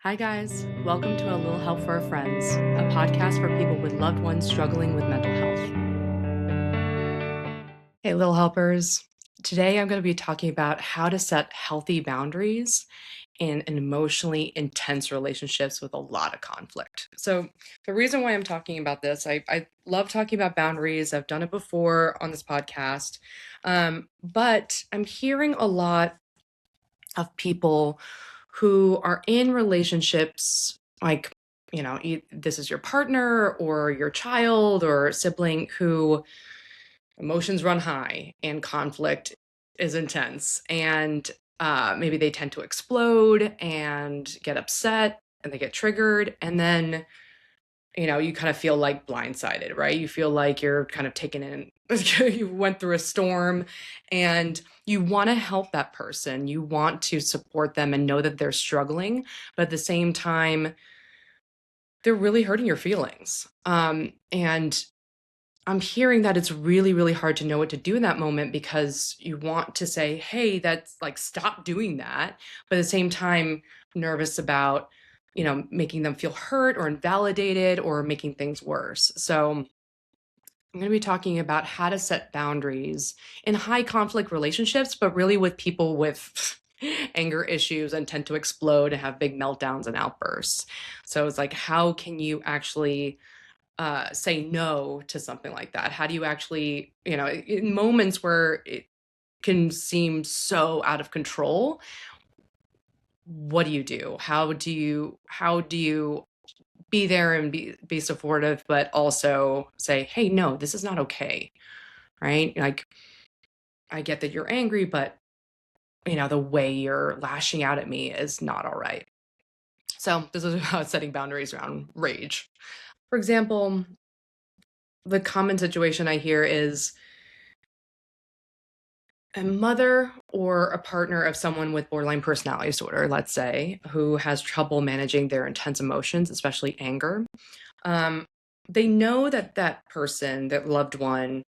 Hi, guys. Welcome to A Little Help for Our Friends, a podcast for people with loved ones struggling with mental health. Hey, little helpers. Today I'm going to be talking about how to set healthy boundaries in emotionally intense relationships with a lot of conflict. So, the reason why I'm talking about this, I love talking about boundaries. I've done it before on this podcast. But I'm hearing a lot of people who are in relationships like this is your partner or your child or sibling who emotions run high and conflict is intense, and maybe they tend to explode and get upset and they get triggered, and then you kind of feel like blindsided, right? You feel like you're kind of taken in, you went through a storm, and you want to help that person. You want to support them and know that they're struggling, but at the same time, they're really hurting your feelings. And I'm hearing that it's really, really hard to know what to do in that moment because you want to say, hey, that's like, stop doing that. But at the same time, nervous about, making them feel hurt or invalidated or making things worse. So I'm going to be talking about how to set boundaries in high conflict relationships, but really with people with anger issues and tend to explode and have big meltdowns and outbursts. So it's like, how can you actually say no to something like that? How do you actually, in moments where it can seem so out of control, what do you do? How do you be there and be supportive, but also say, hey, no, this is not okay, right? Like, I get that you're angry, but the way you're lashing out at me is not all right. So this is about setting boundaries around rage. For example, the common situation I hear is a mother or a partner of someone with borderline personality disorder, let's say, who has trouble managing their intense emotions, especially anger. Um, they know that that person, that loved one,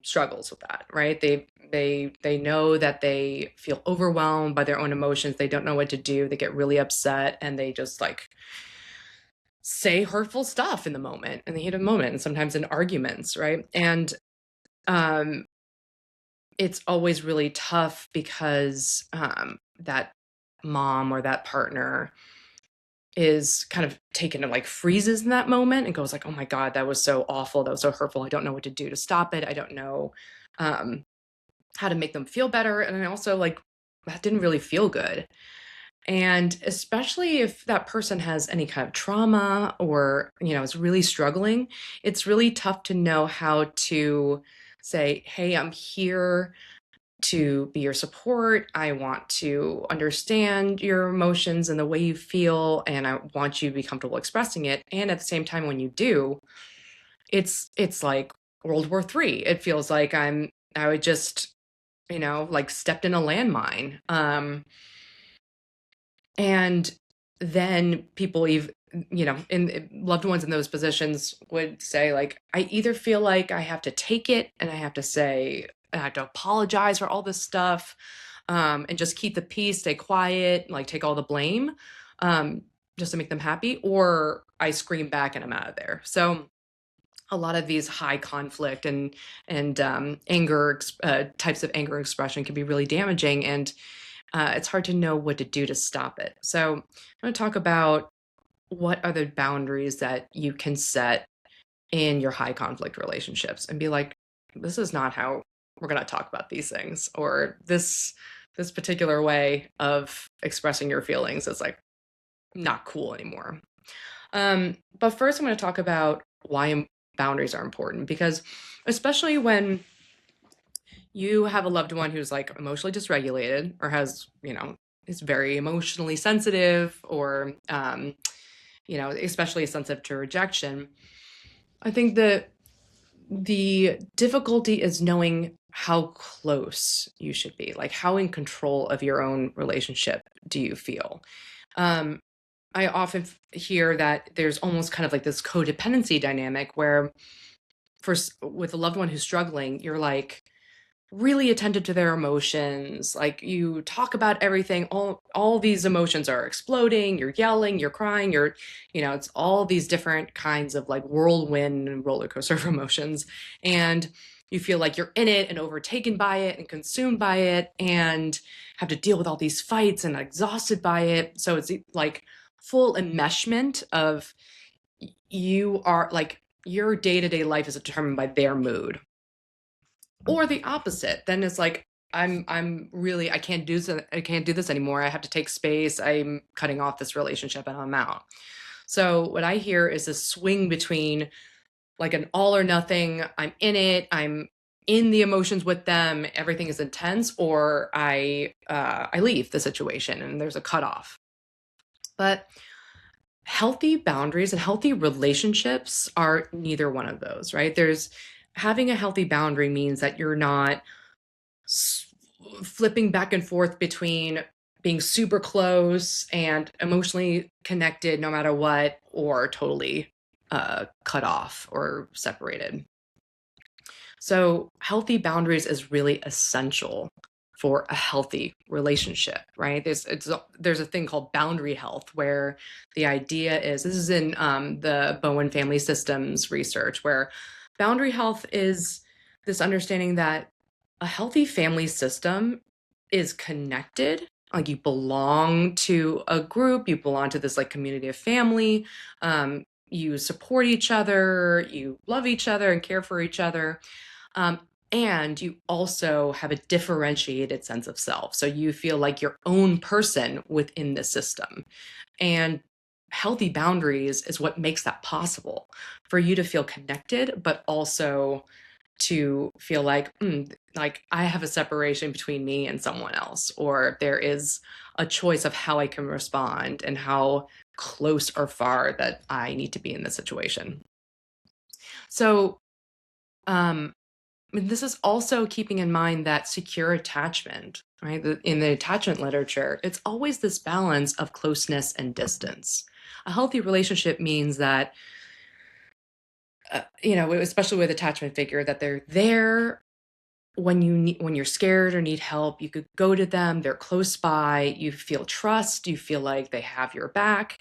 struggles with that, right? They know that they feel overwhelmed by their own emotions. They don't know what to do. They get really upset and they just like say hurtful stuff in the moment, in the heat of the moment, and sometimes in arguments, right? And um it's always really tough because that mom or that partner is kind of taken and like freezes in that moment and goes like, oh my God, that was so awful, that was so hurtful, I don't know what to do to stop it, I don't know um, how to make them feel better, and I also like, that didn't really feel good. And especially if that person has any kind of trauma or is really struggling, it's really tough to know how to say, hey, I'm here to be your support. I want to understand your emotions and the way you feel, and I want you to be comfortable expressing it. And at the same time, when you do, it's like World War III. It feels like I would just, like stepped in a landmine. And then people even, in loved ones in those positions would say like, I either feel like I have to take it and I have to say, I have to apologize for all this stuff, and just keep the peace, stay quiet, like take all the blame, um, just to make them happy, or I scream back and I'm out of there. So a lot of these high conflict and anger types of anger expression can be really damaging, and it's hard to know what to do to stop it. So I'm going to talk about what are the boundaries that you can set in your high conflict relationships and be like, this is not how we're going to talk about these things, or this particular way of expressing your feelings is like not cool anymore. But first I'm going to talk about why boundaries are important, because especially when you have a loved one who's like emotionally dysregulated or has, is very emotionally sensitive, or especially sensitive to rejection, I think the difficulty is knowing how close you should be, like how in control of your own relationship do you feel. um I often hear that there's almost kind of like this codependency dynamic where with a loved one who's struggling, you're like, really attentive to their emotions. Like you talk about everything, all these emotions are exploding, you're yelling, you're crying, it's all these different kinds of like whirlwind and roller coaster of emotions. And you feel like you're in it and overtaken by it and consumed by it and have to deal with all these fights and exhausted by it. So it's like full enmeshment of you are like your day-to-day life is determined by their mood. Or the opposite, then it's like I'm really I can't do this anymore. I have to take space. I'm cutting off this relationship and I'm out. So what I hear is a swing between like an all or nothing, I'm in it, I'm in the emotions with them, everything is intense, or I leave the situation and there's a cutoff. But healthy boundaries and healthy relationships are neither one of those, right? There's having a healthy boundary means that you're not flipping back and forth between being super close and emotionally connected no matter what, or totally cut off or separated. So, healthy boundaries is really essential for a healthy relationship, right? There's a thing called boundary health where the idea is this is in the Bowen family systems research, where boundary health is this understanding that a healthy family system is connected. Like you belong to a group, you belong to this like community of family, you support each other, you love each other and care for each other. Um, and you also have a differentiated sense of self. So you feel like your own person within the system. And healthy boundaries is what makes that possible for you to feel connected, but also to feel like I have a separation between me and someone else, or there is a choice of how I can respond and how close or far that I need to be in this situation. So, um, this is also keeping in mind that secure attachment, right? In the attachment literature, it's always this balance of closeness and distance. A healthy relationship means that, especially with attachment figure, that they're there when you're scared or need help. You could go to them. They're close by. You feel trust. You feel like they have your back.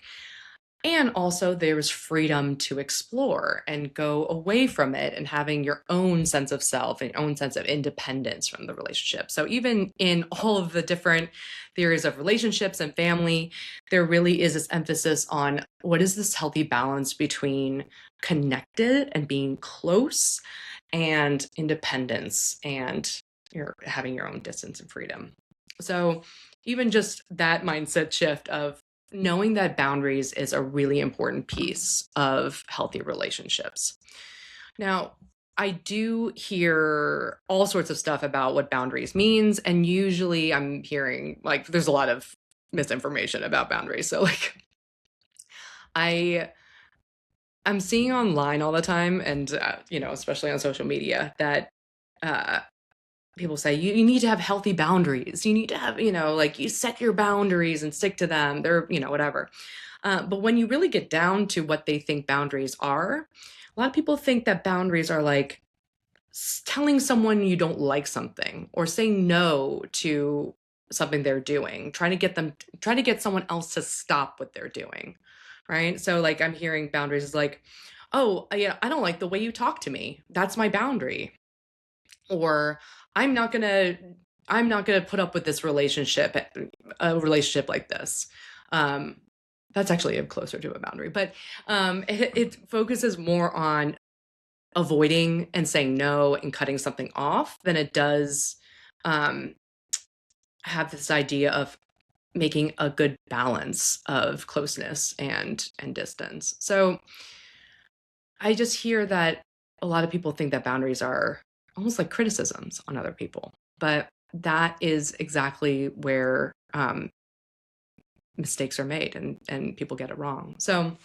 And also, there's freedom to explore and go away from it and having your own sense of self and your own sense of independence from the relationship. So, even in all of the different theories of relationships and family, there really is this emphasis on what is this healthy balance between connected and being close and independence and you're having your own distance and freedom. So, even just that mindset shift of knowing that boundaries is a really important piece of healthy relationships. Now, I do hear all sorts of stuff about what boundaries means, and usually I'm hearing like there's a lot of misinformation about boundaries. So like I I'm seeing online all the time and especially on social media that uh people say you need to have healthy boundaries. You need to have, like you set your boundaries and stick to them. They're, whatever. But when you really get down to what they think boundaries are, a lot of people think that boundaries are like telling someone you don't like something or saying no to something they're doing, trying to get someone else to stop what they're doing. Right. So like I'm hearing boundaries is like, oh, yeah, I don't like the way you talk to me. That's my boundary. Or I'm not gonna I'm not gonna put up with this relationship, a relationship like this. Um, that's actually closer to a boundary, but it focuses more on avoiding and saying no and cutting something off than it does um, have this idea of making a good balance of closeness and distance. So I just hear that a lot of people think that boundaries are almost like criticisms on other people, but that is exactly where mistakes are made and people get it wrong. So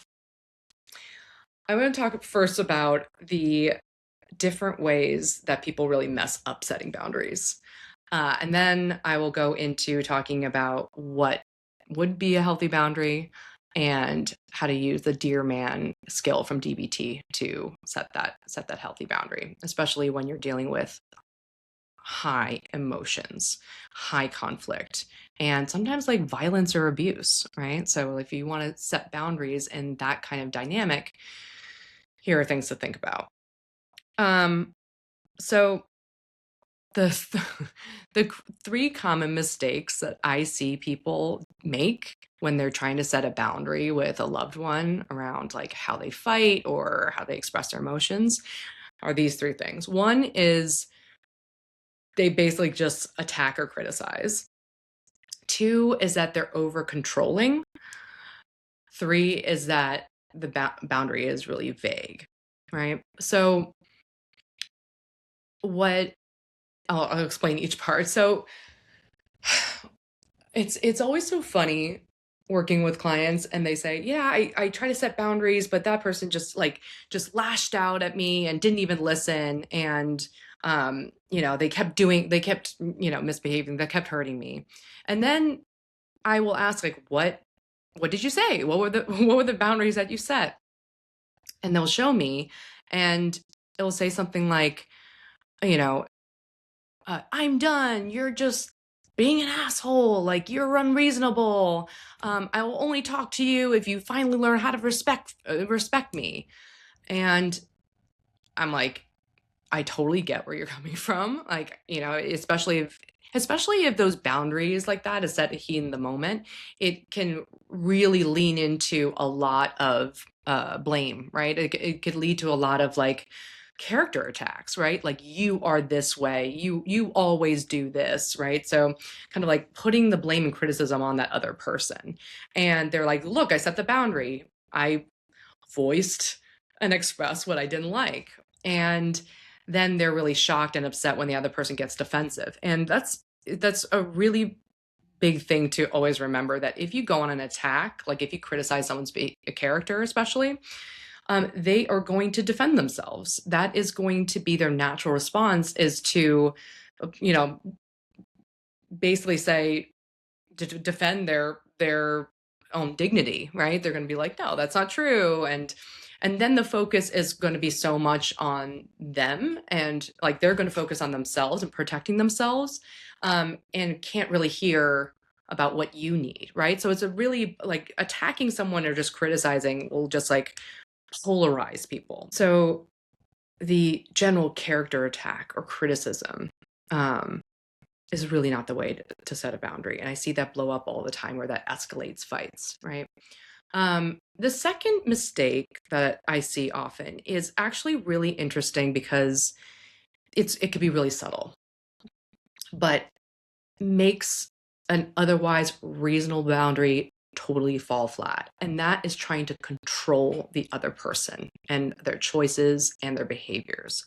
I want to talk first about the different ways that people really mess up setting boundaries. And then I will go into talking about what would be a healthy boundary and how to use the dear man skill from DBT to set that healthy boundary, especially when you're dealing with high emotions, high conflict, and sometimes like violence or abuse, right? So if you want to set boundaries in that kind of dynamic, here are things to think about. Um, so the the three common mistakes that I see people make when they're trying to set a boundary with a loved one around like how they fight or how they express their emotions are these three things. One is they basically just attack or criticize. Two is that they're over controlling. Three is that the boundary is really vague, right? So what I'll explain each part. So it's always so funny working with clients and they say, yeah, I try to set boundaries, but that person just lashed out at me and didn't even listen. And they kept misbehaving, that kept hurting me. And then I will ask, like, what did you say? What were the what were the boundaries that you set? And they'll show me, and it'll say something like, you know, I'm done. You're just being an asshole. Like, you're unreasonable. I will only talk to you if you finally learn how to respect me. And I'm like, I totally get where you're coming from. Like, especially if those boundaries like that is set in the moment, it can really lean into a lot of blame, right? It could lead to a lot of like character attacks, right? Like, you are this way, you always do this, right? So kind of like putting the blame and criticism on that other person. And they're like, look, I set the boundary. I voiced and expressed what I didn't like. And then they're really shocked and upset when the other person gets defensive. And that's a really big thing to always remember, that if you go on an attack, like if you criticize someone's a character, especially, they are going to defend themselves. That is going to be their natural response, is to, you know, basically say, to defend their own dignity, right? They're going to be like, no, that's not true. And then the focus is going to be so much on them, and like they're going to focus on themselves and protecting themselves, and can't really hear about what you need, right? So it's a really like attacking someone or just criticizing will just like polarize people. So the general character attack or criticism, um, is really not the way to set a boundary. And I see that blow up all the time, where that escalates fights, right? The second mistake that I see often is actually really interesting, because it could be really subtle, but makes an otherwise reasonable boundary totally fall flat. And that is trying to control the other person and their choices and their behaviors.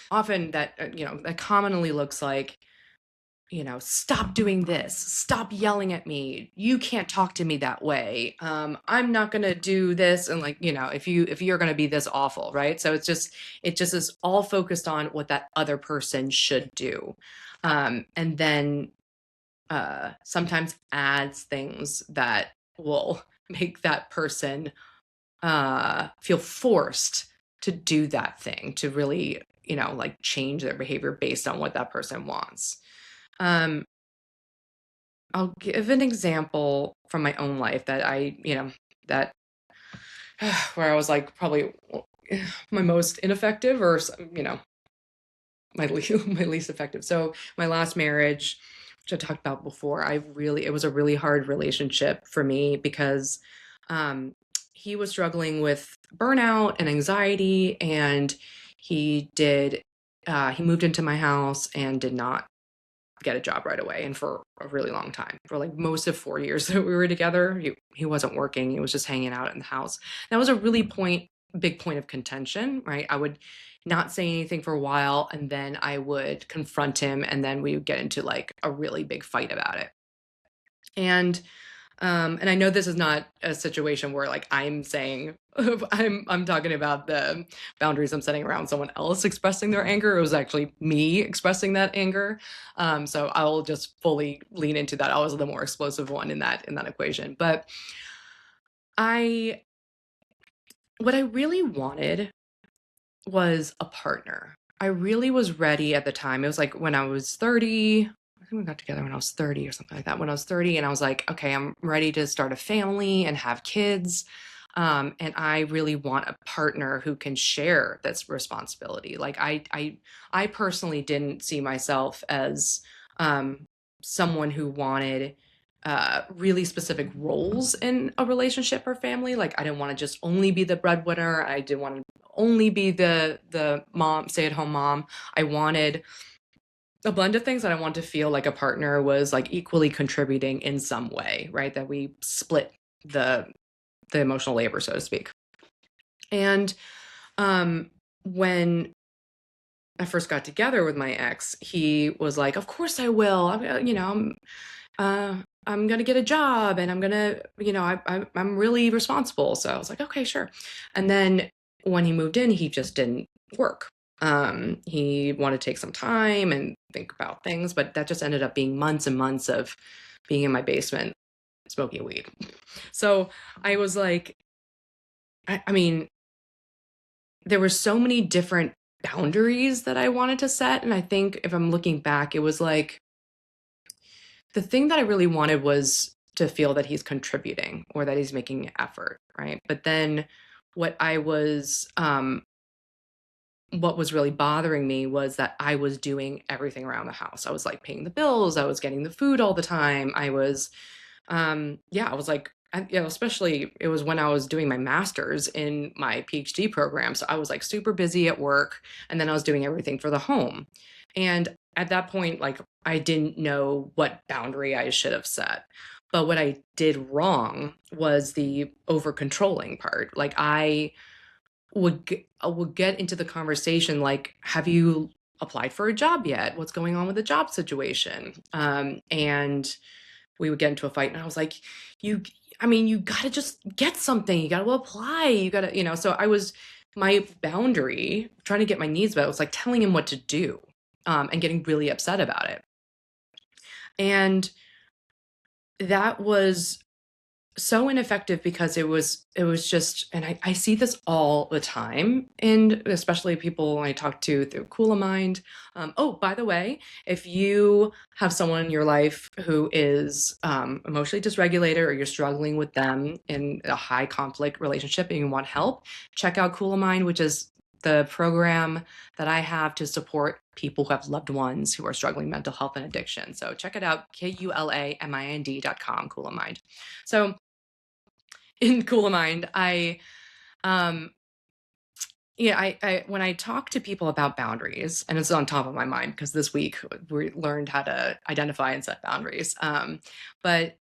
Often that commonly looks like, stop doing this, stop yelling at me, you can't talk to me that way, I'm not going to do this, and like, if you're going to be this awful, right? So it just is all focused on what that other person should do, and then sometimes adds things that will make that person feel forced to do that thing, to really like change their behavior based on what that person wants. um, I'll give an example from my own life that that where I was like probably my most ineffective, or my least effective. So my last marriage, which I talked about before, it was a really hard relationship for me, because um, he was struggling with burnout and anxiety, and he moved into my house and did not get a job right away, and for a really long time, for like most of 4 years that we were together, he wasn't working, he was just hanging out in the house. That was a really big point of contention, right? I would not say anything for a while, and then I would confront him, and then we would get into like a really big fight about it. And I know this is not a situation where like I'm saying I'm talking about the boundaries I'm setting around someone else expressing their anger. It was actually me expressing that anger. So I'll just fully lean into that. I was the more explosive one in that equation. But I what I really wanted was a partner. I really was ready at the time. It was like when I was 30. I think we got together when I was 30 or something like that. When I was 30, and I was like, okay, I'm ready to start a family and have kids. And I really want a partner who can share this responsibility. Like I personally didn't see myself as um, someone who wanted really specific roles in a relationship or family. Like I didn't want to just only be the breadwinner. I didn't want to only be the mom, stay-at-home mom. I wanted a blend of things, that I wanted to feel like a partner was like equally contributing in some way, right? That we split the the emotional labor, so to speak. And um when I first got together with my ex, he was like, "Of course I will. I'm gonna get a job, and I'm gonna, I'm really responsible." So I was like, "Okay, sure." And then when he moved in, he just didn't work. He wanted to take some time and think about things, but that just ended up being months and months of being in my basement smoking weed. So I was like, I mean, there were so many different boundaries that I wanted to set. And I think if I'm looking back, it was like the thing that I really wanted was to feel that he's contributing or that he's making an effort, right? But then what I was what was really bothering me was that I was doing everything around the house. I was like paying the bills, I was getting the food all the time. I was yeah, I was like, especially it was when I was doing my master's in my PhD program. So I was like super busy at work, and then I was doing everything for the home. And at that point, like I didn't know what boundary I should have set. But what I did wrong was the over controlling part. Like I would get into the conversation like, have you applied for a job yet? What's going on with the job situation? And we would get into a fight, and I was like, you I mean, you got to just get something. You got to apply. You got to, so I was my boundary trying to get my needs met was like telling him what to do, and getting really upset about it. And that was so ineffective because it was just, and I see this all the time, and especially people I talk to through Cool of Mind. Oh, by the way, if you have someone in your life who is emotionally dysregulated, or you're struggling with them in a high conflict relationship and you want help, check out Cool of Mind, which is the program that I have to support people who have loved ones who are struggling with mental health and addiction. So check it out, KULAMIND.com, Cool of Mind. So in Cool of Mind, um I when I talk to people about boundaries, and it's on top of my mind because this week we learned how to identify and set boundaries. But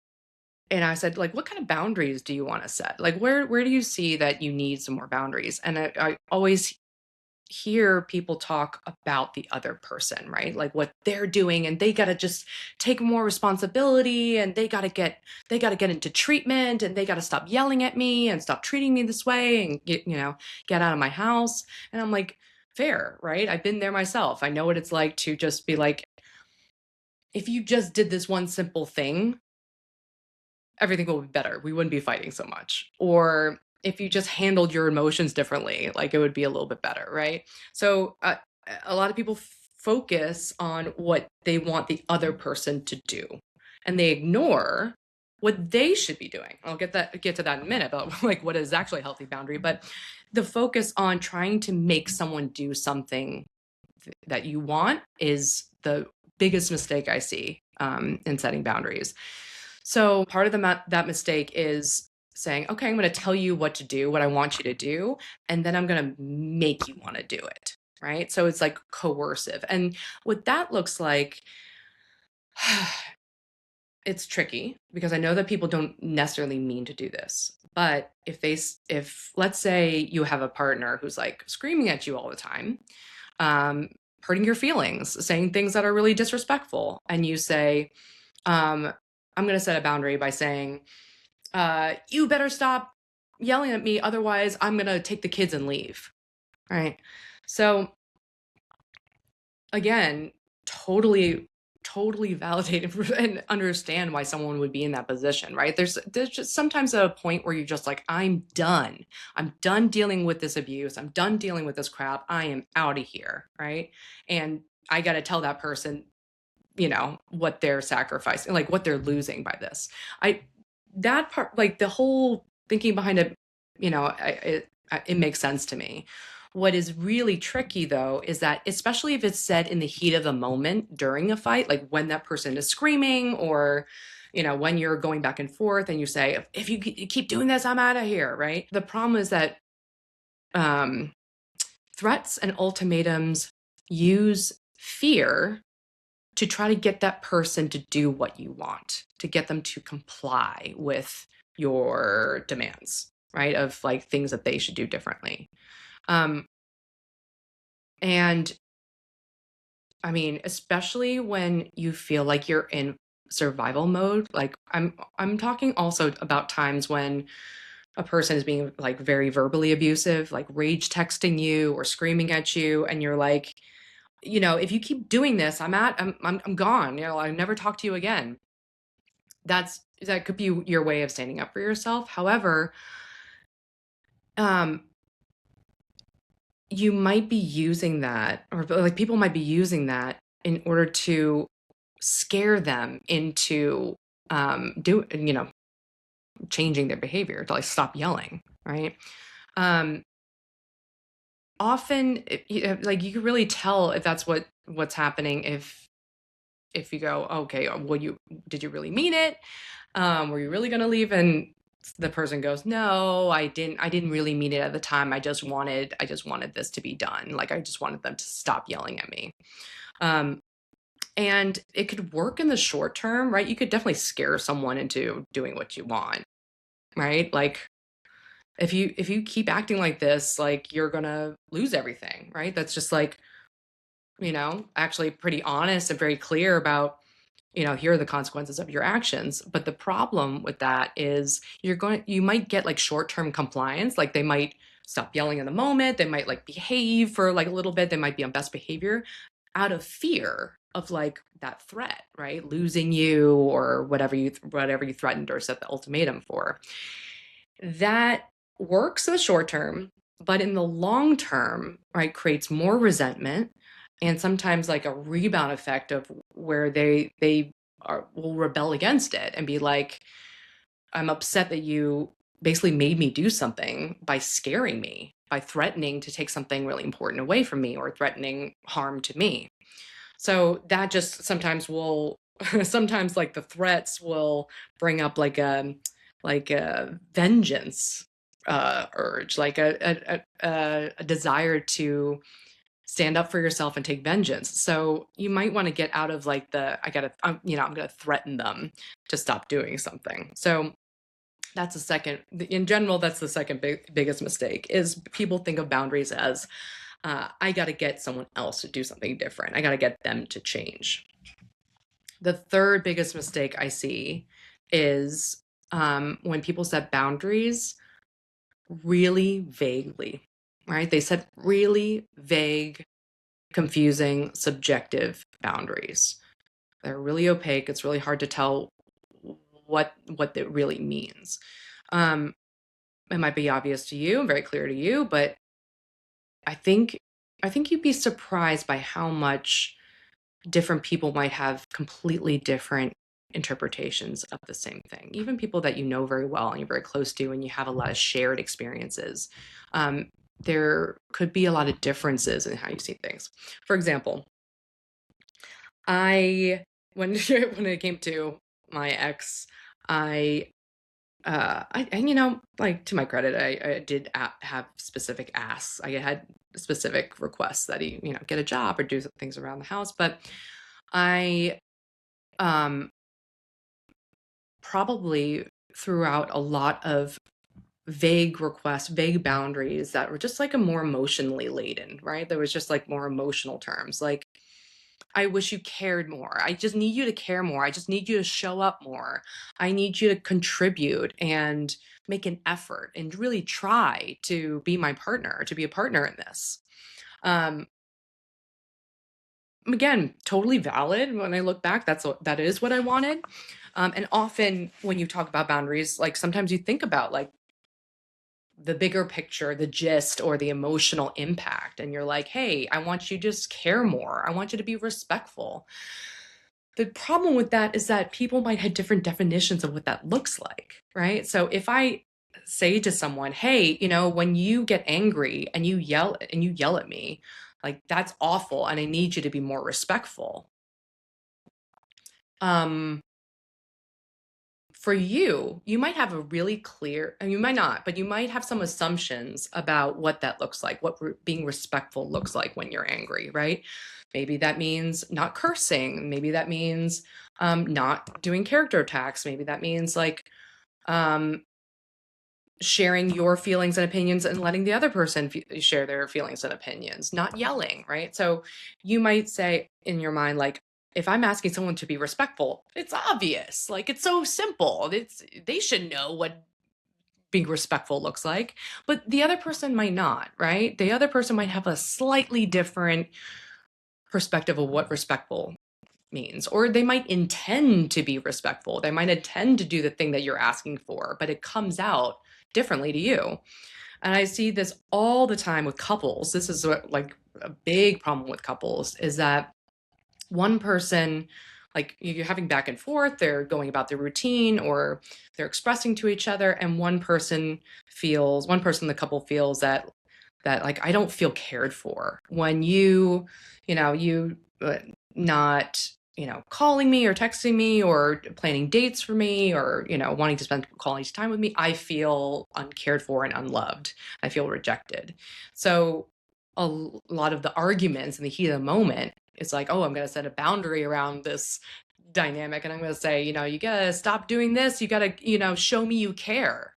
and I said, like, what kind of boundaries do you want to set? Like, where do you see that you need some more boundaries? And I always hear people talk about the other person, right? Like what they're doing, and they got to just take more responsibility, and they got to get into treatment, and they got to stop yelling at me and stop treating me this way, and get out of my house. And I'm like, fair, right? I've been there myself. I know what it's like to just be like, if you just did this one simple thing, everything will be better. We wouldn't be fighting so much. Or if you just handled your emotions differently, like it would be a little bit better, right? So a lot of people focus on what they want the other person to do, and they ignore what they should be doing. I'll get to that in a minute about like what is actually a healthy boundary, but the focus on trying to make someone do something that you want is the biggest mistake I see in setting boundaries. So part of that mistake is saying, okay, I'm going to tell you what to do, what I want you to do, and then I'm going to make you want to do it. Right. So it's like coercive. And what that looks like, it's tricky because I know that people don't necessarily mean to do this. But if let's say you have a partner who's like screaming at you all the time, um, hurting your feelings, saying things that are really disrespectful, and you say, I'm going to set a boundary by saying, you better stop yelling at me. Otherwise, I'm going to take the kids and leave. Right. So, again, totally totally validate and understand why someone would be in that position, right? There's just sometimes a point where you're just like, I'm done. I'm done dealing with this abuse. I'm done dealing with this crap. I am out of here, right? And I got to tell that person, what they're sacrificing, like what they're losing by this. I that part, like the whole thinking behind it, it makes sense to me. What is really tricky though is that, especially if it's said in the heat of the moment during a fight, like when that person is screaming, or when you're going back and forth and you say, if you keep doing this, I'm out of here, right? The problem is that um, threats and ultimatums use fear to try to get that person to do what you want, to get them to comply with your demands, right? Of like things that they should do differently. Um, and I mean, especially when you feel like you're in survival mode, like I'm talking also about times when a person is being like very verbally abusive, like rage texting you or screaming at you, and you're like, if you keep doing this, I'm gone. I'll never talk to you again. That could be your way of standing up for yourself. However, um, you might be using that, or like people might be using that in order to scare them into changing their behavior, to like stop yelling, right? Um, Often, like you can really tell if that's what's happening if you go, okay, did you really mean it? Were you really going to leave? And the person goes, no, I didn't really mean it at the time. I just wanted this to be done. Like, I just wanted them to stop yelling at me. Um, and it could work in the short term, right? You could definitely scare someone into doing what you want, right? Like, if you keep acting like this, like you're going to lose everything, right? That's just like, actually pretty honest and very clear about, here are the consequences of your actions. But the problem with that is you might get like short-term compliance. Like they might stop yelling in the moment. They might like behave for like a little bit. They might be on best behavior out of fear of like that threat, right? Losing you or whatever you threatened or set the ultimatum for. That works in the short term, but in the long term, right, creates more resentment and sometimes like a rebound effect of where will rebel against it and be like, I'm upset that you basically made me do something by scaring me, by threatening to take something really important away from me or threatening harm to me. So that just sometimes will sometimes like the threats will bring up like a vengeance urge, like a desire to stand up for yourself and take vengeance. So you might want to get out of like I'm going to threaten them to stop doing something. So that's the second, in general, that's the second biggest mistake is people think of boundaries as, I got to get someone else to do something different. I got to get them to change. The third biggest mistake I see is when people set boundaries really vaguely, right? They set really vague, confusing, subjective boundaries. They're really opaque. It's really hard to tell what it really means. It might be obvious to you and very clear to you, but I think you'd be surprised by how much different people might have completely different interpretations of the same thing. Even people that you know very well and you're very close to and you have a lot of shared experiences. There could be a lot of differences in how you see things. For example, when when it came to my ex, like to my credit, I did have specific asks. I had specific requests that he, get a job or do some things around the house. But I um, probably threw out a lot of vague requests, vague boundaries that were just like a more emotionally laden, right? There was just like more emotional terms, like, I wish you cared more. I just need you to care more. I just need you to show up more. I need you to contribute and make an effort and really try to be my partner, to be a partner in this. Um, again, totally valid. When I look back, that is what I wanted. And often when you talk about boundaries, like sometimes you think about like the bigger picture, the gist, or the emotional impact. And you're like, hey, I want you to just care more. I want you to be respectful. The problem with that is that people might have different definitions of what that looks like, right? So if I say to someone, hey, when you get angry and you yell at me, like that's awful and I need you to be more respectful. Um, for you, you might have a really clear, and you might not, but you might have some assumptions about what that looks like, what being respectful looks like when you're angry, right? Maybe that means not cursing. Maybe that means not doing character attacks. Maybe that means like um, sharing your feelings and opinions and letting the other person share their feelings and opinions, not yelling, right? So you might say in your mind, like, if I'm asking someone to be respectful, it's obvious. Like, it's so simple. They should know what being respectful looks like, but the other person might not, right? The other person might have a slightly different perspective of what respectful means, or they might intend to be respectful. They might intend to do the thing that you're asking for, but it comes out differently to you. And I see this all the time with couples. This is like a big problem with couples is that one person, like you're having back and forth, they're going about their routine or they're expressing to each other, and one person in the couple feels that like I don't feel cared for when you not calling me or texting me or planning dates for me or wanting to spend quality time with me. I feel uncared for and unloved. I feel rejected. So a lot of the arguments in the heat of the moment, it's like, oh, I'm going to set a boundary around this dynamic, and I'm going to say, you got to stop doing this. You got to show me you care.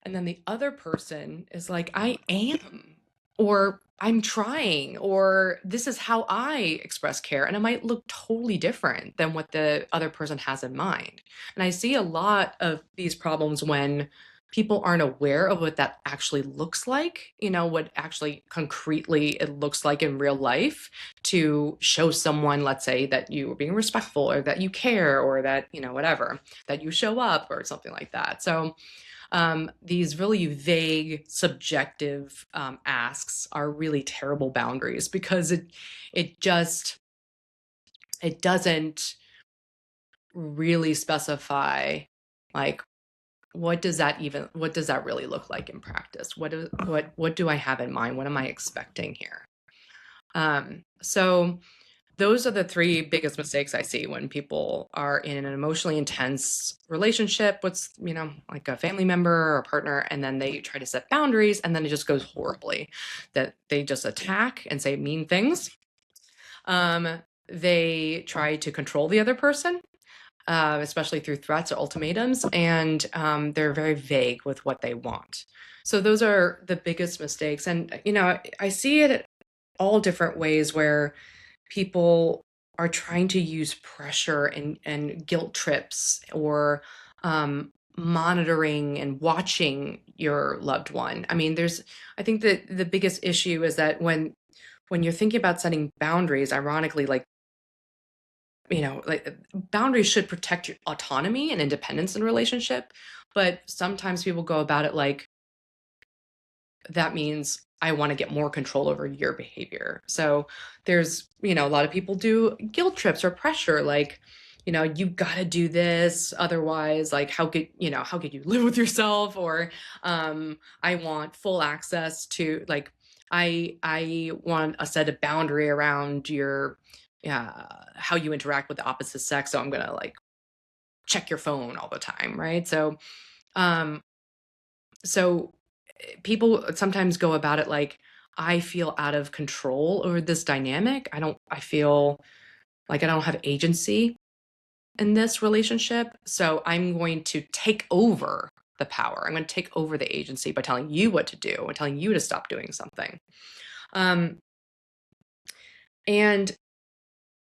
And then the other person is like, I am, or I'm trying, or this is how I express care. And it might look totally different than what the other person has in mind. And I see a lot of these problems when people aren't aware of what that actually looks like, what actually concretely it looks like in real life to show someone, let's say, that you are being respectful or that you care or that, whatever, that you show up or something like that. So these really vague, subjective asks are really terrible boundaries because it doesn't really specify like what does that really look like in practice? What do I have in mind? What am I expecting here? So those are the three biggest mistakes I see when people are in an emotionally intense relationship with, like a family member or a partner, and then they try to set boundaries, and then it just goes horribly. That they just attack and say mean things. They try to control the other person, especially through threats or ultimatums, and they're very vague with what they want. So those are the biggest mistakes. And, I see it all different ways where people are trying to use pressure and guilt trips or monitoring and watching your loved one. I mean, I think that the biggest issue is that when you're thinking about setting boundaries, ironically, like, like boundaries should protect your autonomy and independence in a relationship. But sometimes people go about it like, that means I want to get more control over your behavior. So there's, a lot of people do guilt trips or pressure, like, you got to do this. Otherwise, like, how could you live with yourself? Or I want full access to, like, I want a set of boundary around your, how you interact with the opposite sex. So I'm going to like check your phone all the time. Right. Um, so people sometimes go about it like, I feel out of control over this dynamic. I feel like I don't have agency in this relationship. So I'm going to take over the power. I'm going to take over the agency by telling you what to do and telling you to stop doing something. And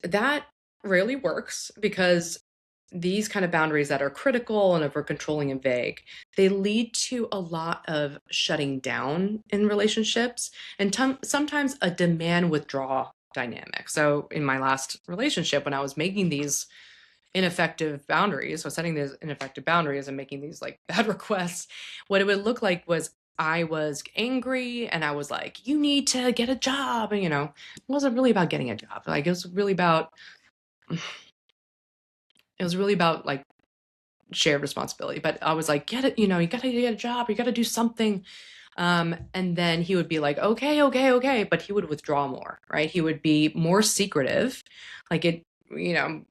that rarely works because these kind of boundaries that are critical and over controlling and vague, they lead to a lot of shutting down in relationships and sometimes a demand withdraw dynamic. So in my last relationship, when I was making these ineffective boundaries, so setting these ineffective boundaries and making these like bad requests, what it would look like was I was angry and I was like, you need to get a job. And, it wasn't really about getting a job. Like it was really about like shared responsibility. But I was like, get it, you got to get a job, you got to do something. And then he would be like, okay, okay, okay. But he would withdraw more, right? He would be more secretive. Like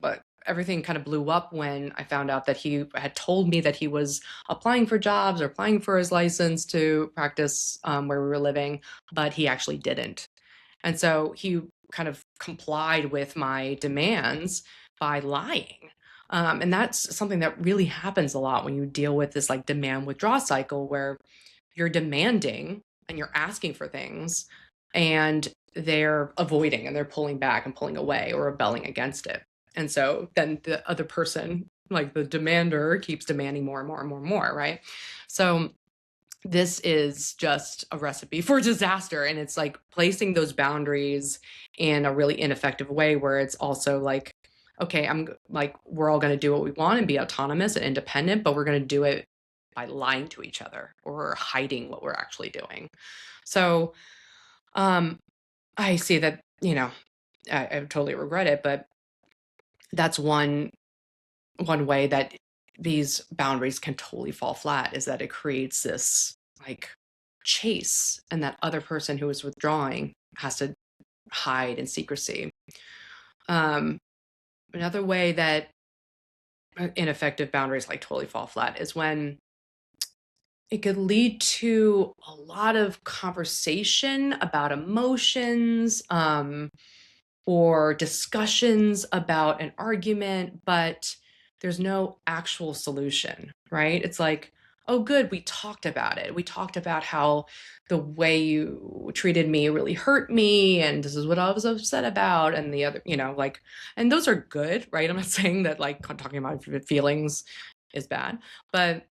but everything kind of blew up when I found out that he had told me that he was applying for jobs or applying for his license to practice where we were living, but he actually didn't. And so he kind of complied with my demands by lying. And that's something that really happens a lot when you deal with this like demand withdraw cycle where you're demanding and you're asking for things and they're avoiding and they're pulling back and pulling away or rebelling against it. And so then the other person, like the demander, keeps demanding more and more and more and more, right? So this is just a recipe for disaster. And it's like placing those boundaries in a really ineffective way where it's also like, okay, I'm like, we're all going to do what we want and be autonomous and independent, but we're going to do it by lying to each other or hiding what we're actually doing. So I see that, I totally regret it, but that's one way that these boundaries can totally fall flat, is that it creates this like chase, and that other person who is withdrawing has to hide in secrecy. Another way that ineffective boundaries like totally fall flat is when it could lead to a lot of conversation about emotions, or discussions about an argument, but there's no actual solution, right? It's like, oh, good, we talked about it. We talked about how the way you treated me really hurt me, and this is what I was upset about, and the other, like, and those are good, right? I'm not saying that like talking about feelings is bad, but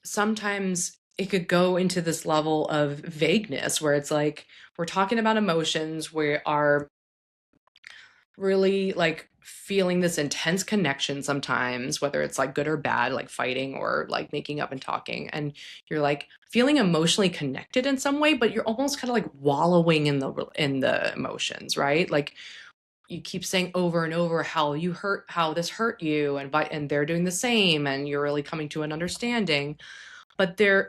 sometimes it could go into this level of vagueness where it's like we're talking about emotions, we are really like feeling this intense connection sometimes, whether it's like good or bad, like fighting or like making up and talking, and you're like feeling emotionally connected in some way, but you're almost kind of like wallowing in the emotions, right? Like you keep saying over and over how this hurt you, and they're doing the same, and you're really coming to an understanding, but there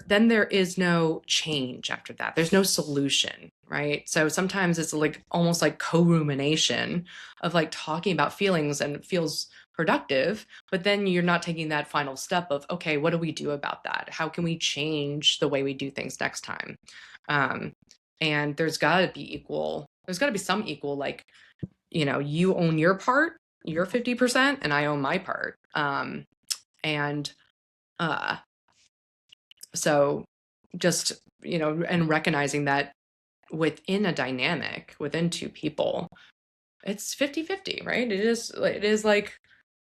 is no change after that. There's no solution, right? So sometimes it's like almost like co-rumination of like talking about feelings, and it feels productive, but then you're not taking that final step of, okay, what do we do about that? How can we change the way we do things next time? And there's got to be some equal, like, you own your part, your 50%, and I own my part. And so just, and recognizing that within a dynamic, within two people, it's 50-50, right? It is like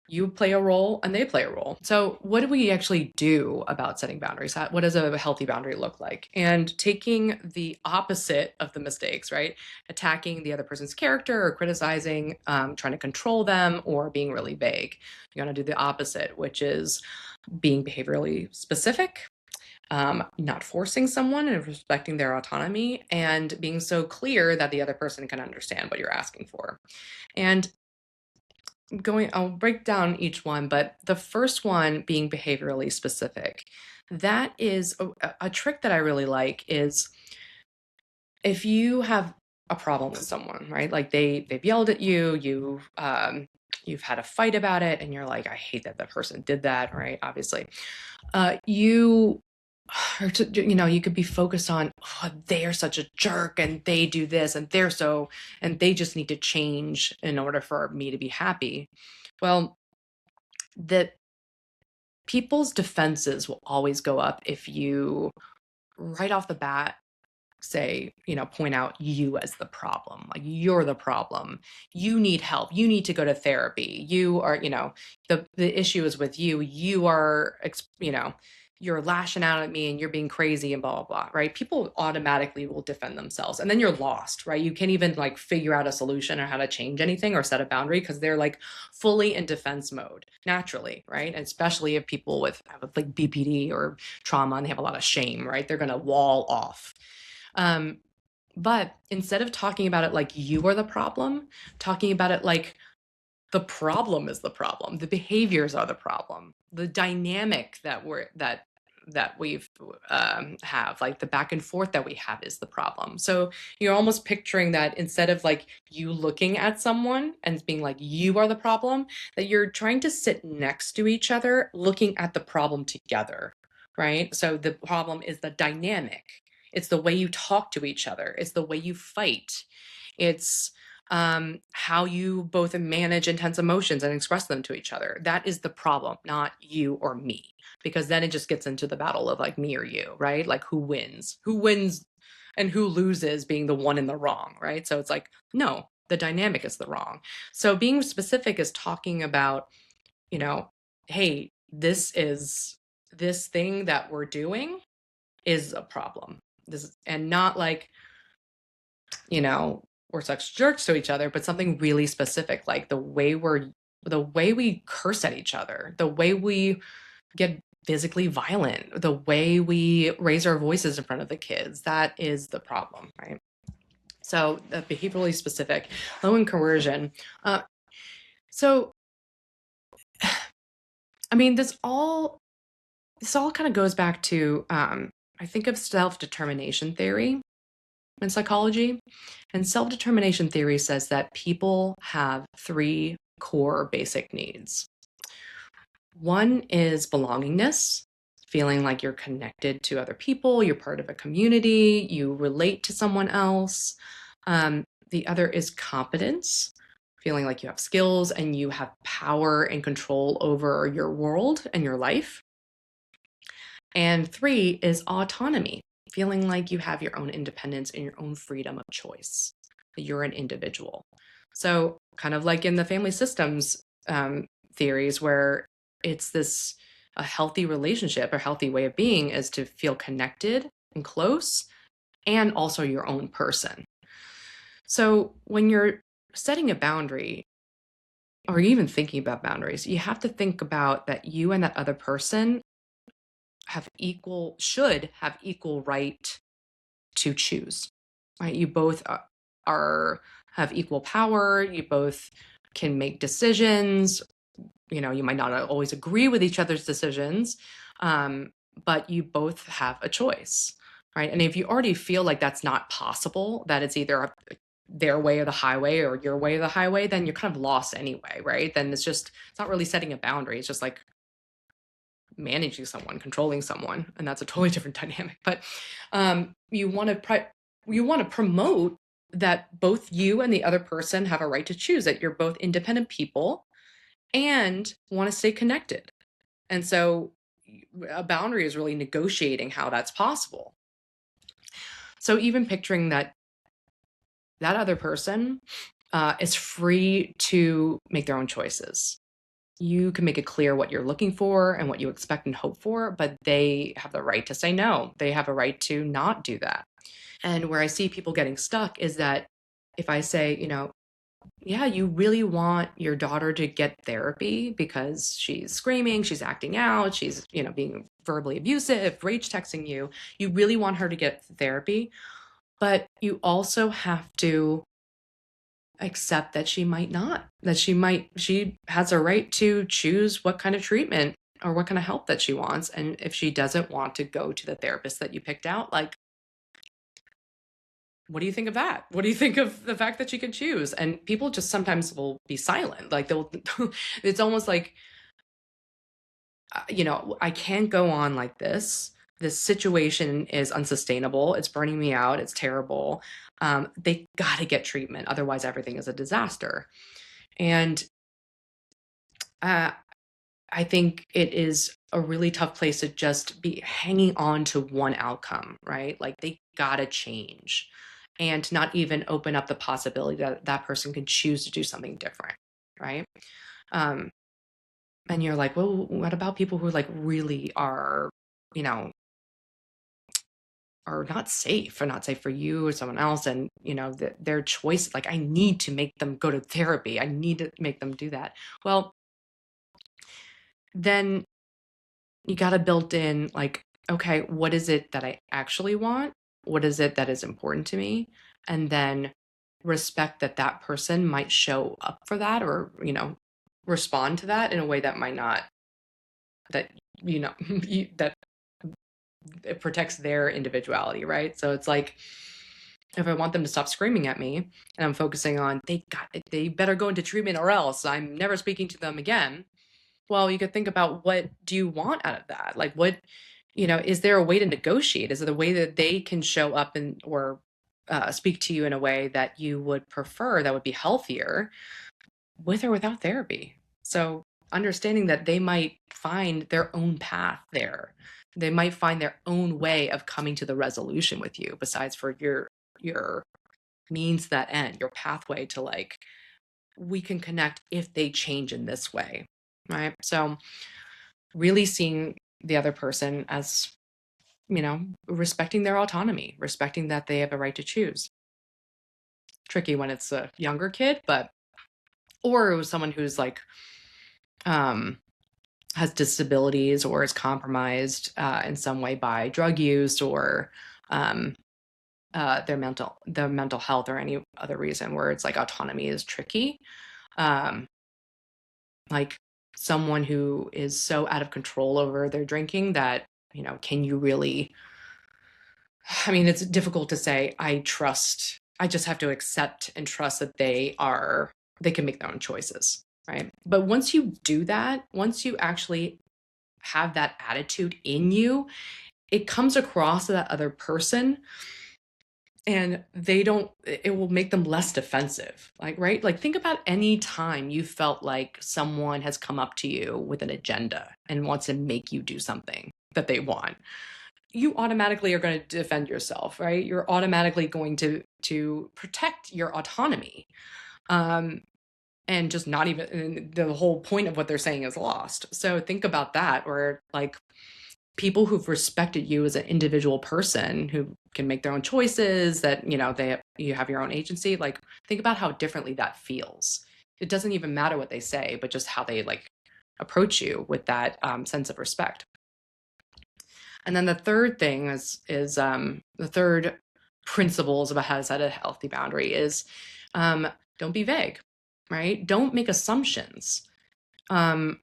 you play a role and they play a role. So what do we actually do about setting boundaries? What does a healthy boundary look like? And taking the opposite of the mistakes, right? Attacking the other person's character or criticizing, trying to control them, or being really vague. You want to do the opposite, which is being behaviorally specific, not forcing someone and respecting their autonomy, and being so clear that the other person can understand what you're asking for. And I'll break down each one, but the first one, being behaviorally specific, that is a trick that I really like. Is if you have a problem with someone, right? Like they've yelled at you, you've had a fight about it, and you're like, I hate that that person did that, right? Obviously, you you could be focused on, oh, they are such a jerk and they do this and and they just need to change in order for me to be happy. Well, that people's defenses will always go up if you right off the bat say, point out you as the problem. Like, you're the problem. You need help. You need to go to therapy. You are, the issue is with you. You are, you're lashing out at me and you're being crazy and blah blah blah, right? People automatically will defend themselves, and then you're lost, right? You can't even like figure out a solution or how to change anything or set a boundary because they're like fully in defense mode naturally, right? And especially if people have like BPD or trauma and they have a lot of shame, right? They're gonna wall off. um but instead of talking about it like you are the problem, talking about it like the problem is the problem. The behaviors are the problem. The dynamic that we've have, like the back and forth that we have, is the problem. So you're almost picturing that instead of like you looking at someone and being like you are the problem, that you're trying to sit next to each other, looking at the problem together, right? So the problem is the dynamic. It's the way you talk to each other. It's the way you fight. It's how you both manage intense emotions and express them to each other. That is the problem, not you or me, because then it just gets into the battle of like me or you, right? Like who wins and who loses being the one in the wrong, right? So it's like, no, the dynamic is the wrong. So being specific is talking about, you know, hey, this thing that we're doing is a problem. And not like, you know, we're such jerks to each other, but something really specific, like the way we curse at each other, the way we get physically violent, the way we raise our voices in front of the kids, that is the problem, right? So the behaviorally specific, low in coercion. So I mean, this all kind of goes back to I think of self-determination theory in psychology. And self determination theory says that people have three core basic needs. One is belongingness, feeling like you're connected to other people, you're part of a community, you relate to someone else. The other is competence, feeling like you have skills and you have power and control over your world and your life. And three is autonomy, feeling like you have your own independence and your own freedom of choice. You're an individual. So, kind of like in the family systems theories, where it's this a healthy relationship or healthy way of being is to feel connected and close and also your own person. So, when you're setting a boundary or even thinking about boundaries, you have to think about that you and that other person should have equal right to choose, right? You both are have equal power. You both can make decisions. You know, you might not always agree with each other's decisions, but you both have a choice, right? And if you already feel like that's not possible, that it's either their way or the highway or your way or the highway, then you're kind of lost anyway, right? Then it's not really setting a boundary. It's just like managing someone, controlling someone, and that's a totally different dynamic. But you want to promote that both you and the other person have a right to choose, that you're both independent people and want to stay connected. And so a boundary is really negotiating how that's possible. So even picturing that other person is free to make their own choices. You can make it clear what you're looking for and what you expect and hope for, but they have the right to say no. They have a right to not do that. And where I see people getting stuck is that if I say, yeah, you really want your daughter to get therapy because she's screaming, she's acting out, she's, being verbally abusive, rage texting you. You really want her to get therapy, but you also have to accept that she might not, she has a right to choose what kind of treatment or what kind of help that she wants. And if she doesn't want to go to the therapist that you picked out, like, what do you think of that? What do you think of the fact that she can choose? And people just sometimes will be silent. Like it's almost like, I can't go on like this. This situation is unsustainable. It's burning me out. It's terrible. They got to get treatment. Otherwise, everything is a disaster. And I think it is a really tough place to just be hanging on to one outcome, right? Like they got to change and to not even open up the possibility that that person can choose to do something different, right? Um, and you're like, well, what about people who like really are you know, are not safe or not safe for you or someone else. And, their choice, like, I need to make them go to therapy. I need to make them do that. Well, then you got to build in, like, okay, what is it that I actually want? What is it that is important to me? And then respect that that person might show up for that, or, respond to that in a way that might not, that, that it protects their individuality, right? So it's like, if I want them to stop screaming at me and I'm focusing on they better go into treatment or else I'm never speaking to them again. Well, you could think about, what do you want out of that? Like, what, is there a way to negotiate? Is it a way that they can show up and, or speak to you in a way that you would prefer, that would be healthier, with or without therapy? So understanding that they might find their own path there. They might find their own way of coming to the resolution with you, besides for your means to that end, your pathway to, like, we can connect if they change in this way, right? So really seeing the other person as, respecting their autonomy, respecting that they have a right to choose. Tricky when it's a younger kid, but, or it was someone who's like, um, has disabilities or is compromised in some way by drug use, or um, their mental health, or any other reason where it's like autonomy is tricky. Um, like someone who is so out of control over their drinking that, can you really, I mean, it's difficult to say, I just have to accept and trust that they can make their own choices, right? But once you do that, once you actually have that attitude in you, it comes across to that other person, and it will make them less defensive. Like, right? Like, think about any time you felt like someone has come up to you with an agenda and wants to make you do something that they want. You automatically are going to defend yourself, right? You're automatically going to protect your autonomy. And just not even, and the whole point of what they're saying is lost. So think about that, where, like, people who've respected you as an individual person who can make their own choices, that, you have your own agency, like, think about how differently that feels. It doesn't even matter what they say, but just how they, like, approach you with that sense of respect. And then the third thing is the third principles about how to set a healthy boundary is, don't be vague, right? Don't make assumptions. Um,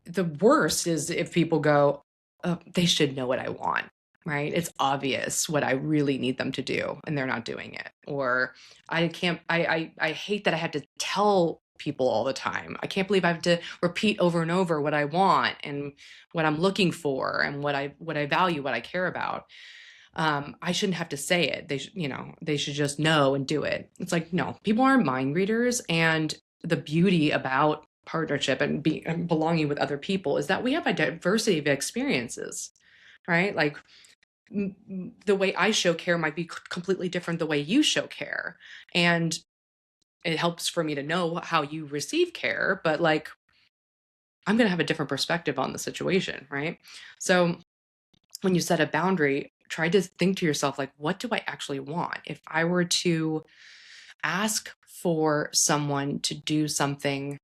the worst is if people go, oh, they should know what I want, right? It's obvious what I really need them to do, and they're not doing it. Or I can't, I hate that I had to tell people all the time. I can't believe I have to repeat over and over what I want and what I'm looking for and what I value, what I care about. I shouldn't have to say it. They should just know and do it. It's like, no, people aren't mind readers. And the beauty about partnership and belonging with other people is that we have a diversity of experiences, right? Like, the way I show care might be completely different the way you show care. And it helps for me to know how you receive care, but, like, I'm going to have a different perspective on the situation, right? So when you set a boundary, try to think to yourself, like, what do I actually want? If I were to ask for someone to do something,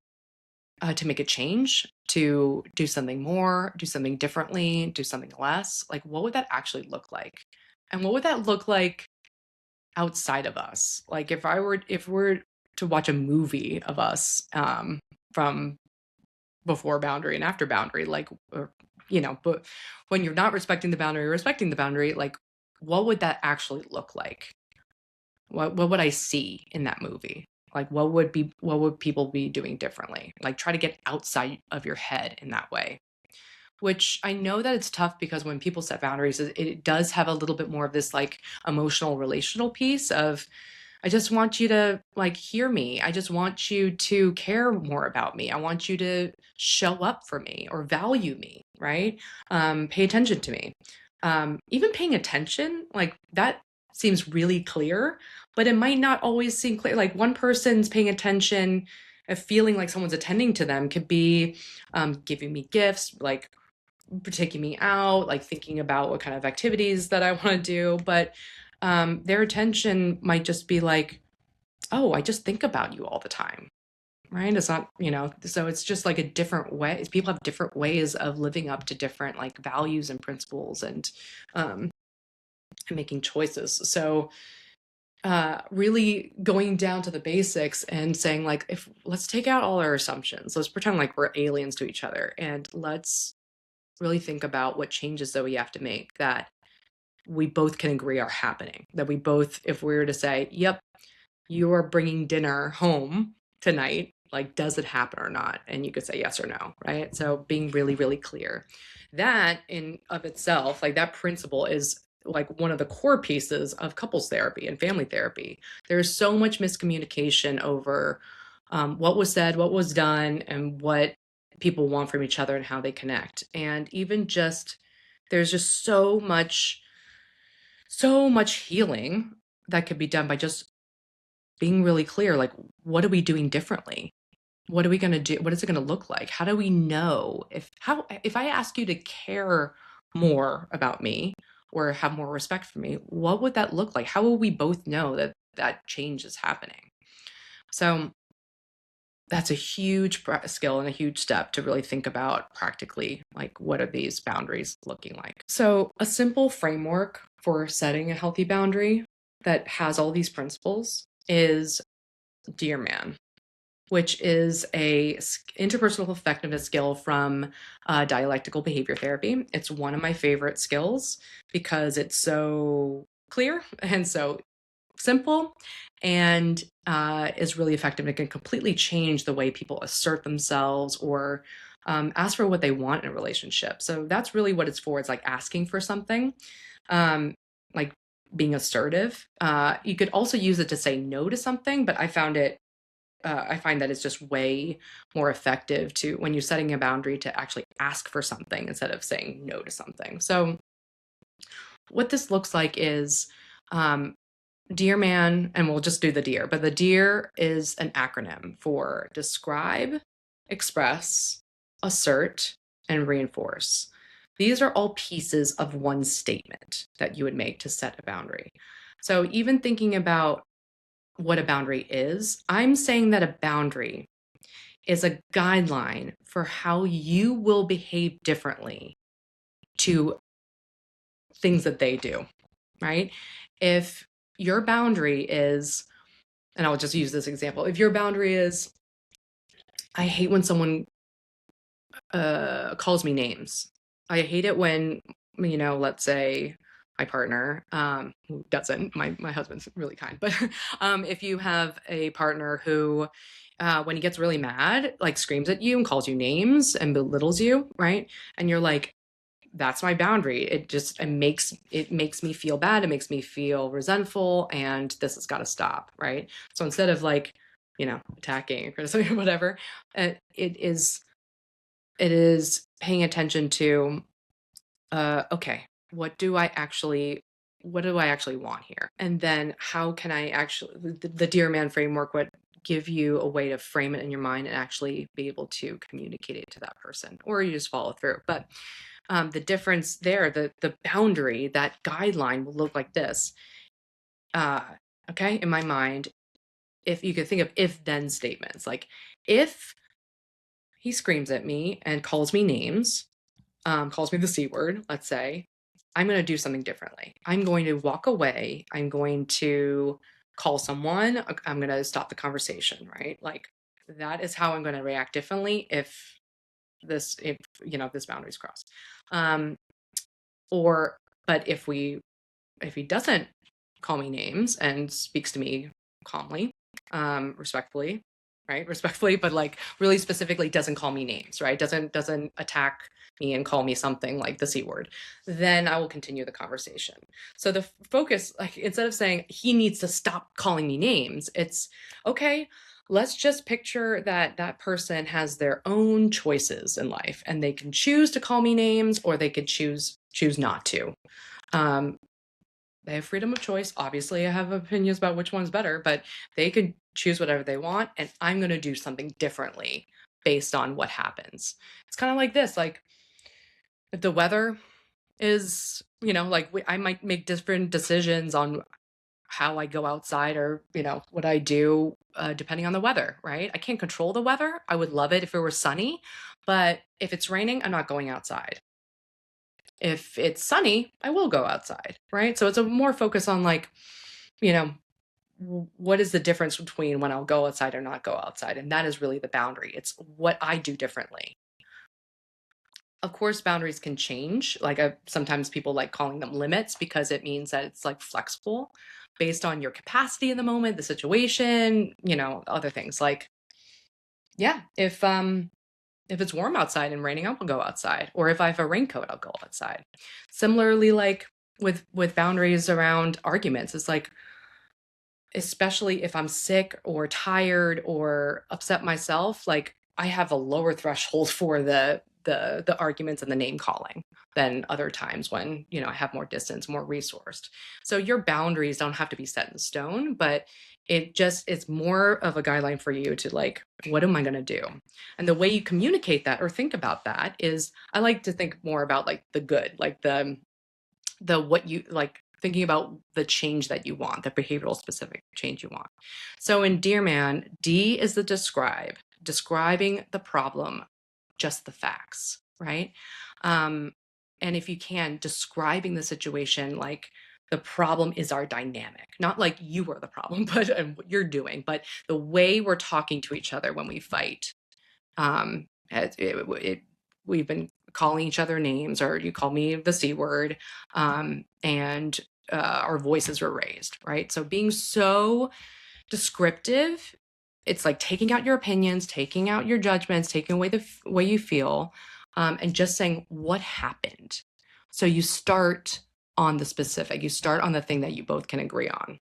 to make a change, to do something more, do something differently, do something less, like, what would that actually look like? And what would that look like outside of us? Like, if we're to watch a movie of us, from before boundary and after boundary, like, or, but when you're not respecting the boundary, respecting the boundary, like, what would that actually look like? What would I see in that movie? Like, what would people be doing differently? Like, try to get outside of your head in that way. Which I know that it's tough, because when people set boundaries, it does have a little bit more of this, like, emotional relational piece of, I just want you to, like, hear me. I just want you to care more about me. I want you to show up for me or value me, right? Pay attention to me. Even paying attention, like, that seems really clear, but it might not always seem clear. Like, one person's paying attention, feeling like someone's attending to them, could be giving me gifts, like, taking me out, like thinking about what kind of activities that I want to do. But their attention might just be like, oh, I just think about you all the time. Right. It's not, so it's just like a different way. People have different ways of living up to different like values and principles um, and making choices. So really going down to the basics and saying like, if let's take out all our assumptions, let's pretend like we're aliens to each other, and let's really think about what changes that we have to make that we both can agree are happening. That we both, if we were to say, yep, you are bringing dinner home tonight, like, does it happen or not? And you could say yes or no, right? So being really, really clear. That in of itself, like that principle is like one of the core pieces of couples therapy and family therapy. There's so much miscommunication over what was said, what was done, and what people want from each other and how they connect. And even just, there's just so much healing that could be done by just being really clear, like, what are we doing differently? What are we going to do? What is it going to look like? How do we know if I ask you to care more about me or have more respect for me, what would that look like? How will we both know that that change is happening? So that's a huge skill and a huge step to really think about practically, like, what are these boundaries looking like? So a simple framework for setting a healthy boundary that has all these principles is Dear Man, which is a interpersonal effectiveness skill from Dialectical Behavior Therapy. It's one of my favorite skills because it's so clear and so simple, and is really effective. It can completely change the way people assert themselves or ask for what they want in a relationship. So that's really what it's for. It's like asking for something, like being assertive. You could also use it to say no to something, but I find that it's just way more effective to, when you're setting a boundary, to actually ask for something instead of saying no to something. So what this looks like is Dear Man, and we'll just do the dear, but the dear is an acronym for describe, express, assert, and reinforce. These are all pieces of one statement that you would make to set a boundary. So even thinking about what a boundary is, I'm saying that a boundary is a guideline for how you will behave differently to things that they do, right? If your boundary is, and I'll just use this example, if your boundary is, I hate when someone calls me names. I hate it when, let's say my partner, who doesn't, my husband's really kind, but if you have a partner who, when he gets really mad, like screams at you and calls you names and belittles you, right? And you're like, that's my boundary. It makes me feel bad. It makes me feel resentful, and this has got to stop, right? So instead of like, attacking or criticizing or whatever, it is paying attention to, okay, what do I actually want here? And then how can I actually, the Dear Man framework would give you a way to frame it in your mind and actually be able to communicate it to that person, or you just follow through. But the difference there, the boundary, that guideline will look like this. Okay, in my mind, if you could think of if-then statements, like if he screams at me and calls me names, calls me the C word, let's say, I'm going to do something differently. I'm going to walk away. I'm going to call someone. I'm going to stop the conversation, right? Like, that is how I'm going to react differently if this boundary's crossed. Um, or, but if he doesn't call me names and speaks to me calmly, respectfully, right? Respectfully, but like really specifically doesn't call me names, right? Doesn't attack me and call me something like the C word, then I will continue the conversation. So the focus, like, instead of saying he needs to stop calling me names, it's okay, let's just picture that that person has their own choices in life, and they can choose to call me names, or they could choose not to. Um, they have freedom of choice. Obviously, I have opinions about which one's better, but they could choose whatever they want, and I'm going to do something differently based on what happens. It's kind of like this, like, If the weather is, like I might make different decisions on how I go outside or, what I do depending on the weather, right? I can't control the weather. I would love it if it were sunny, but if it's raining, I'm not going outside. If it's sunny, I will go outside, right? So it's a more focus on like, you know, what is the difference between when I'll go outside or not go outside? And that is really the boundary. It's what I do differently. Of course, boundaries can change. Like sometimes people like calling them limits because it means that it's like flexible based on your capacity in the moment, the situation, other things like, yeah, if it's warm outside and raining, I will go outside. Or if I have a raincoat, I'll go outside. Similarly, like with boundaries around arguments, it's like, especially if I'm sick or tired or upset myself, like I have a lower threshold for the arguments and the name calling than other times when, I have more distance, more resourced. So your boundaries don't have to be set in stone, but it's more of a guideline for you to like, what am I going to do? And the way you communicate that or think about that is, I like to think more about like the good, like the what you like, thinking about the change that you want, the behavioral specific change you want. So in Dear Man, D is the describing the problem, just the facts, right? And if you can, describing the situation like the problem is our dynamic, not like you are the problem, but what you're doing, but the way we're talking to each other when we fight. We've been calling each other names, or you call me the C word, and our voices were raised, right? So being so descriptive, it's like taking out your opinions, taking out your judgments, taking away the way you feel, and just saying what happened. So you start on the specific, you start on the thing that you both can agree on.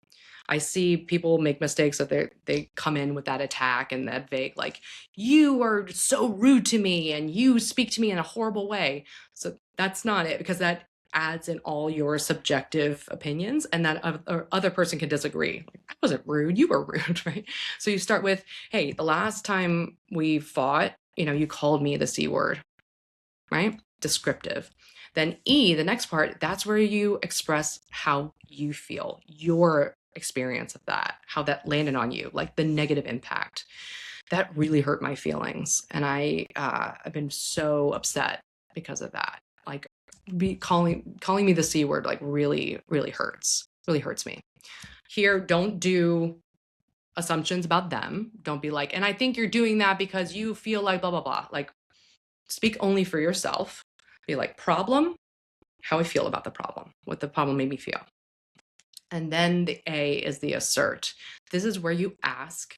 I see people make mistakes that they come in with that attack and that vague, like, you are so rude to me and you speak to me in a horrible way. So that's not it, because that adds in all your subjective opinions, and that other person can disagree. Like, I wasn't rude, you were rude, right? So you start with, hey, the last time we fought, you called me the C word, right? Descriptive. Then E, the next part, that's where you express how you feel, your experience of that, how that landed on you, like the negative impact. That really hurt my feelings. And I've been so upset because of that. Like, calling me the C word, like really, really hurts me. Here, don't do assumptions about them. Don't be like, and I think you're doing that because you feel like blah, blah, blah. Like, speak only for yourself. Be like, problem, how I feel about the problem, what the problem made me feel. And then the A is the assert. This is where you ask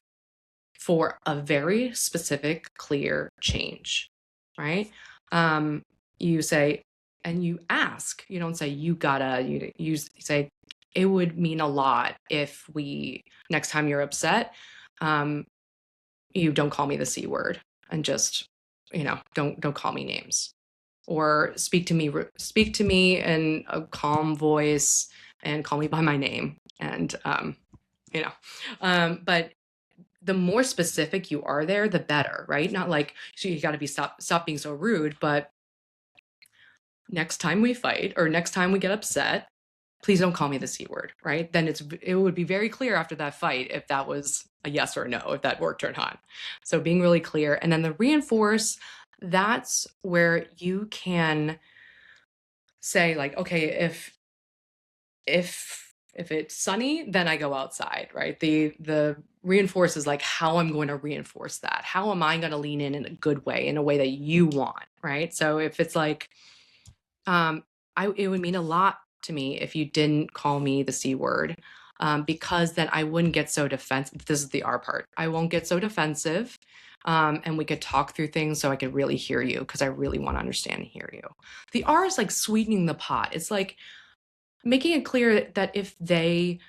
for a very specific, clear change, right? You say, and you ask, you don't say, you gotta, you say, it would mean a lot if next time you're upset, you don't call me the C word, and just, don't call me names, or speak to me in a calm voice and call me by my name. And, but the more specific you are there, the better, right? Not like, so you got to stop being so rude, but next time we fight or next time we get upset, please don't call me the C word, right? Then it would be very clear after that fight if that was a yes or a no, if that worked or not. So being really clear. And then the reinforce, that's where you can say like, okay, if it's sunny, then I go outside, right? The reinforce is like how I'm going to reinforce that. How am I going to lean in a good way, in a way that you want, right? So if it's like, it would mean a lot to me if you didn't call me the C word, because then I wouldn't get so defensive. This is the R part. I won't get so defensive, and we could talk through things so I could really hear you, because I really want to understand and hear you. The R is like sweetening the pot. It's like making it clear that if they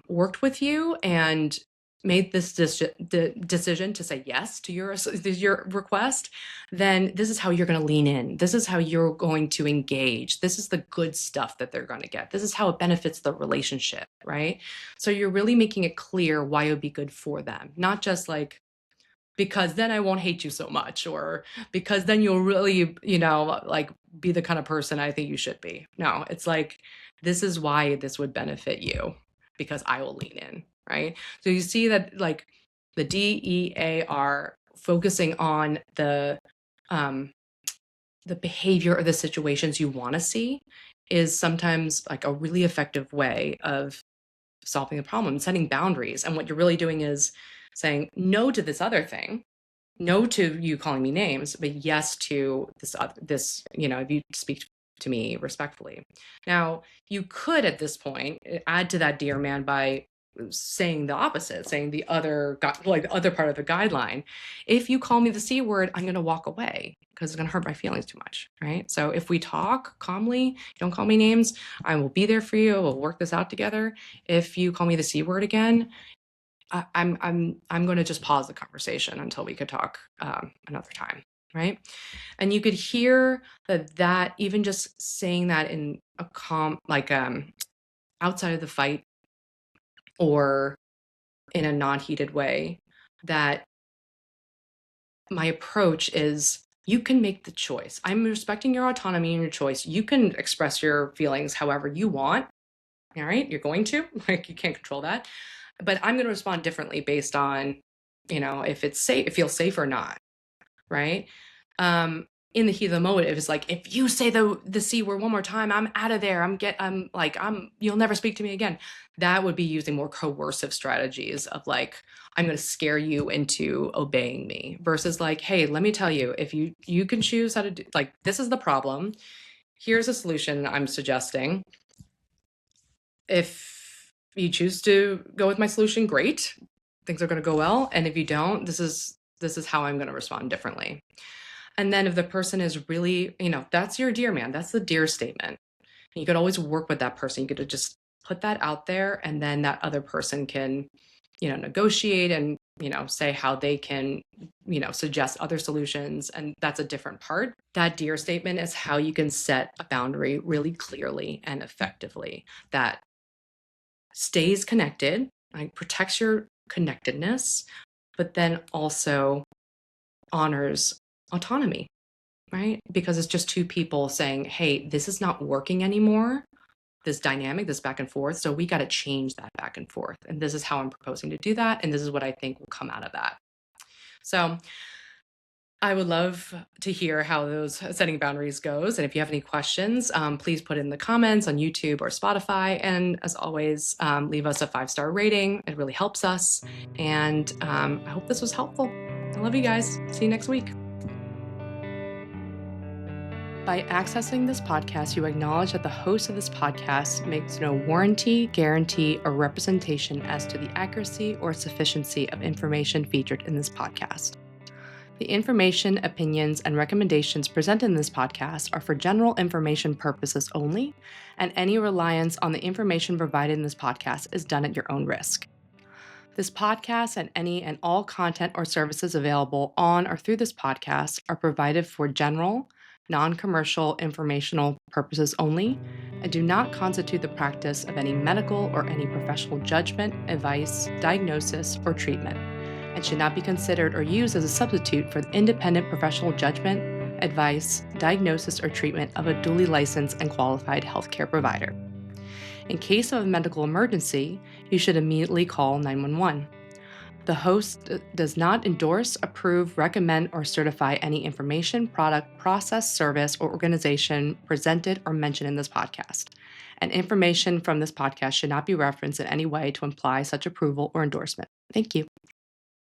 worked with you and made this decision to say yes to your request, then this is how you're going to lean in. This is how you're going to engage. This is the good stuff that they're going to get. This is how it benefits the relationship, right? So you're really making it clear why it would be good for them, not just like, because then I won't hate you so much, or because then you'll really, like be the kind of person I think you should be. No, it's like, this is why this would benefit you because I will lean in, right? So you see that like the DEAR focusing on um, the behavior or the situations you want to see is sometimes like a really effective way of solving the problem, setting boundaries. And what you're really doing is saying no to this other thing, no to you calling me names, but yes to this, if you speak to me respectfully. Now, you could at this point add to that dear man by saying the opposite, saying the other like the other part of the guideline. If you call me the C word, I'm going to walk away because it's going to hurt my feelings too much, right? So if we talk calmly, you don't call me names, I will be there for you. We'll work this out together. If you call me the C word again, I'm going to just pause the conversation until we could talk another time, right? And you could hear that even just saying that in a calm, like outside of the fight or in a non-heated way, that my approach is you can make the choice. I'm respecting your autonomy and your choice. You can express your feelings however you want. All right, you're going to, like, you can't control that. But I'm going to respond differently based on, if it's safe, it feels safe or not, right? In the heat of the moment, if it's like, if you say the C word one more time, I'm out of there. You'll never speak to me again. That would be using more coercive strategies of like, I'm going to scare you into obeying me versus like, hey, let me tell you, if you can choose how to do, like, this is the problem. Here's a solution I'm suggesting. If you choose to go with my solution, great. Things are going to go well. And if you don't, this is how I'm going to respond differently. And then if the person is really, that's your dear man, that's the dear statement. And you could always work with that person. You could just put that out there, and then that other person can, negotiate and, say how they can, suggest other solutions. And that's a different part. That dear statement is how you can set a boundary really clearly and effectively that stays connected, like protects your connectedness, but then also honors autonomy, right? Because it's just two people saying, hey, this is not working anymore, this dynamic, this back and forth. So we got to change that back and forth. And this is how I'm proposing to do that. And this is what I think will come out of that. So I would love to hear how those setting boundaries goes. And if you have any questions, please put it in the comments on YouTube or Spotify. And as always, leave us a 5-star rating. It really helps us. And I hope this was helpful. I love you guys. See you next week. By accessing this podcast, you acknowledge that the host of this podcast makes no warranty, guarantee, or representation as to the accuracy or sufficiency of information featured in this podcast. The information, opinions, and recommendations presented in this podcast are for general information purposes only, and any reliance on the information provided in this podcast is done at your own risk. This podcast and any and all content or services available on or through this podcast are provided for general, non-commercial, informational purposes only, and do not constitute the practice of any medical or any professional judgment, advice, diagnosis, or treatment, and should not be considered or used as a substitute for the independent professional judgment, advice, diagnosis, or treatment of a duly licensed and qualified healthcare provider. In case of a medical emergency, you should immediately call 911. The host does not endorse, approve, recommend, or certify any information, product, process, service, or organization presented or mentioned in this podcast. And information from this podcast should not be referenced in any way to imply such approval or endorsement. Thank you.